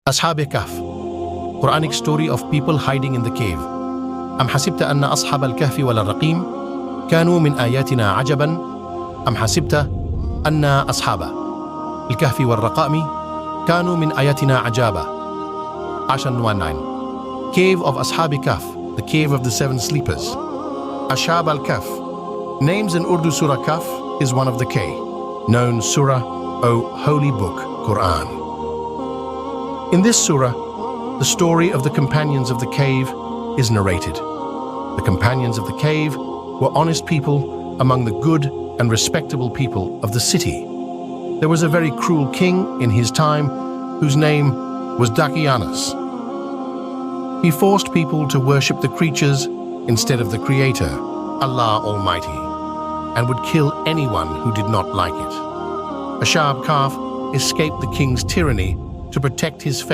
Ashabeh Kahf Quranic story of people hiding in the cave. ḥasib'ta أن أصحاب الكهف wal-raqīmi kānū min āyātinā ዐجبا ḥasib'ta أن أصحاب الكهف wal-raqīmi kānū min āyātinā ዐajaba. 19. Cave of Ashabeh Kahf, the cave of the seven sleepers. Ashab Kahf. Names in Urdu. Surah Kahf is one of the K, known surah, O holy book, Quran. In this surah, the story of the companions of the cave is narrated. The companions of the cave were honest people among the good and respectable people of the city. There was a very cruel king in his time whose name was Daqianus. He forced people to worship the creatures instead of the Creator, Allah Almighty, and would kill anyone who did not like it. Ashab Kahf escaped the king's tyranny to protect his faith.